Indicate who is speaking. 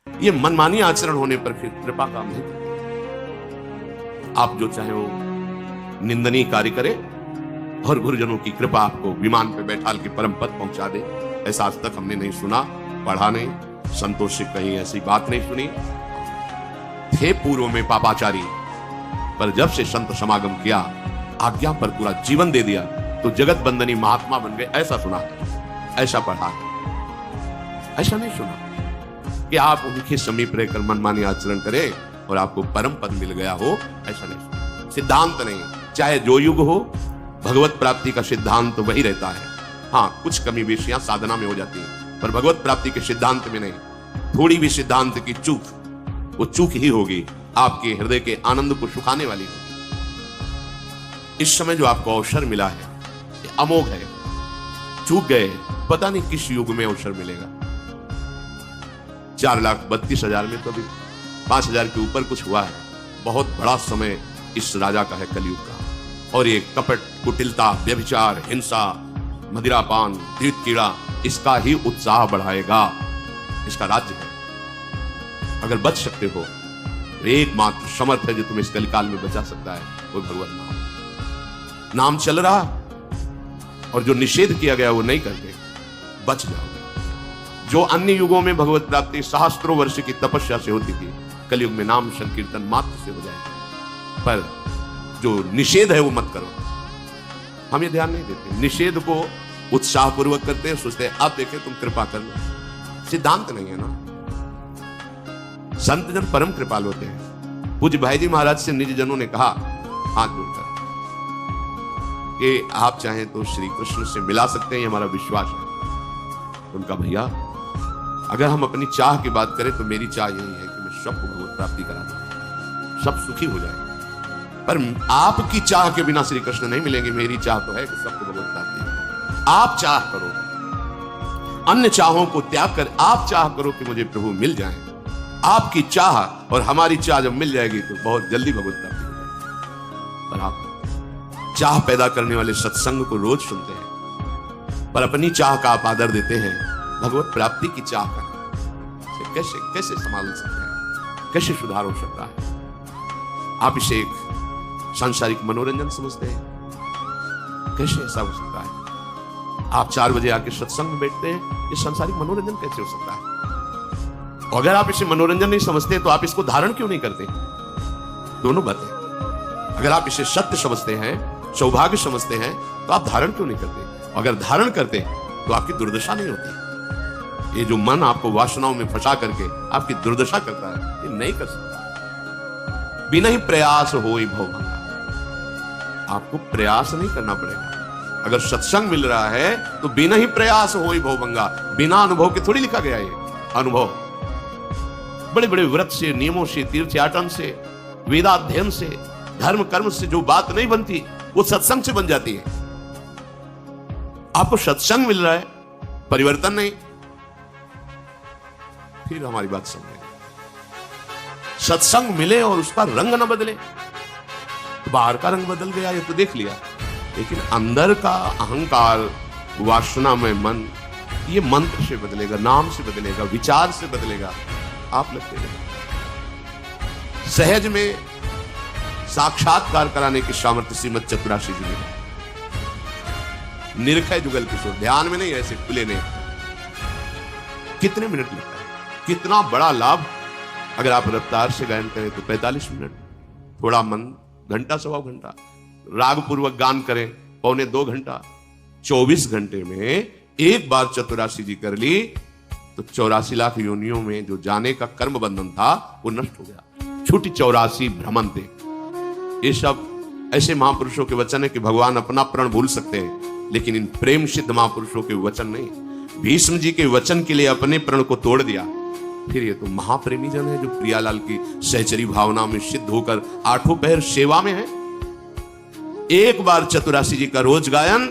Speaker 1: ये मनमानी आचरण होने पर फिर कृपा काम नहीं करती। आप जो चाहे वो निंदनीय कार्य करे और गुरुजनों की कृपा आपको विमान पे बैठाल के परम पद पहुंचा दे, ऐसा आज तक हमने नहीं सुना, पढ़ा नहीं, संतों से कहीं ऐसी बात नहीं सुनी। थे पूर्व में पापाचारी, पर जब से संत समागम किया, आज्ञा पर पूरा जीवन दे दिया, तो जगत बंदनी महात्मा बन गए, ऐसा सुना, ऐसा पढ़ा। ऐसा नहीं सुना कि आप उनके समीप रहकर मनमानी आचरण करें और आपको परम पद मिल गया हो, ऐसा नहीं सुना। सिद्धांत नहीं, चाहे जो युग हो, भगवत प्राप्ति का सिद्धांत वही रहता है। हाँ, कुछ कमी बेशियां साधना में हो जाती है, पर भगवत प्राप्ति के सिद्धांत में नहीं। थोड़ी भी सिद्धांत की चूक, वो चूक ही होगी, आपके हृदय के आनंद को सुखाने वाली होगी। इस समय जो आपको अवसर मिला है, ये अमोघ है। चूक गए, पता नहीं किस युग में अवसर मिलेगा। 4,32,000 में तो अभी 5,000 के ऊपर कुछ हुआ है। बहुत बड़ा समय इस राजा का है, कलयुग का। और ये कपट, कुटिलता, व्यभिचार, हिंसा, मदिरापान, तीर्थ कीड़ा, इसका ही उत्साह बढ़ाएगा। इसका राज्य है। अगर बच सकते हो, एकमात्र समर्थ है जो तुम्हें इस कलिकाल में बचा सकता है, वो भगवत नाम। नाम चल रहा और जो निषेध किया गया वो नहीं करते, बच जाओगे। जो अन्य युगों में भगवत प्राप्ति सहस्त्रों वर्ष की तपस्या से होती थी, कलयुग में नाम संकीर्तन मात्र से हो जाएगा। पर जो निषेध है वो मत करो। हम ये ध्यान नहीं देते, निषेध को उत्साह पूर्वक करते हैं, सोचते हैं आप देखें तुम कृपा कर लो। सिद्धांत नहीं है ना। संत जन परम कृपाल होते हैं। पूज्य भाई जी महाराज से निज जनों ने कहा हाथ जोड़कर कि आप चाहें तो श्री कृष्ण से मिला सकते हैं, हमारा विश्वास है। उनका भैया, अगर हम अपनी चाह की बात करें तो मेरी चाह यही है कि मैं सबको भगवत प्राप्ति करा दूं, सब सुखी हो जाए। पर आपकी चाह के बिना श्री कृष्ण नहीं मिलेंगे। मेरी चाह तो है कि सबको भगवत प्राप्ति हो। आप चाह करो, अन्य चाहों को त्याग कर आप चाह करो कि मुझे प्रभु मिल जाए। आपकी चाह और हमारी चाह जब मिल जाएगी तो बहुत जल्दी भगवत प्राप्ति हो जाएगी। पर आप चाह पैदा करने वाले सत्संग को रोज सुनते हैं, पर अपनी चाह का आप आदर देते हैं, भगवत प्राप्ति की चाह का कैसे कैसे संभाल सकते हैं? कैसे सुधार हो सकता है? आप इसे एक सांसारिक मनोरंजन समझते हैं, कैसे ऐसा हो सकता है? आप 4 बजे आके सत्संग में बैठते हैं, ये सांसारिक मनोरंजन कैसे हो सकता है? और अगर आप इसे मनोरंजन नहीं समझते तो आप इसको धारण क्यों नहीं करते? दोनों बातें। अगर आप इसे सत्य समझते हैं, सौभाग्य समझते हैं, तो आप धारण क्यों नहीं करते? अगर धारण करते तो आपकी दुर्दशा नहीं होती। ये जो मन आपको वासनाओं में फंसा करके आपकी दुर्दशा करता है, ये नहीं कर सकता। बिना ही प्रयास हो ही भवभंगा। आपको प्रयास नहीं करना पड़ेगा। अगर सत्संग मिल रहा है तो बिना ही प्रयास हो ही भवभंगा। बिना अनुभव के थोड़ी लिखा गया है। अनुभव बड़े बड़े व्रत से, नियमों से, तीर्थयाटन से, वेदाध्ययन से, धर्म कर्म से जो बात नहीं बनती वो सत्संग से बन जाती है। आपको सत्संग मिल रहा है, परिवर्तन नहीं, फिर हमारी बात समझे। सत्संग मिले और उसका रंग न बदले, तो बाहर का रंग बदल गया ये तो देख लिया, लेकिन अंदर का अहंकार, वासना में मन, ये मंत्र से बदलेगा, नाम से बदलेगा, विचार से बदलेगा। आप लगते हैं सहज में साक्षात्कार कराने की सामर्थ्य श्रीमद चतुराशी जी ने। निरखय जुगल किशोर, ध्यान में नहीं, ऐसे खुले ने। कितने मिनट लगता है? कितना बड़ा लाभ। अगर आप रफ्तार से गायन करें तो 45 मिनट, थोड़ा मन घंटा, सवा घंटा, राग पूर्वक गान करें 1.25 घंटा। 24 घंटे में एक बार चतुराशी जी कर ली तो 84 लाख योनियों में जो जाने का कर्म बंधन था वो नष्ट हो गया। छूटी 84 भ्रमण थे। ये सब ऐसे महापुरुषों के वचन है कि भगवान अपना प्रण भूल सकते हैं, लेकिन इन प्रेम सिद्ध महापुरुषों के वचन नहीं। भीष्म जी के वचन के लिए अपने प्रण को तोड़ दिया। फिर ये तो महाप्रेमी जन है जो प्रियालाल की सहचरी भावना में सिद्ध होकर 8 पहर सेवा में है। एक बार चतुराशी जी का रोज गायन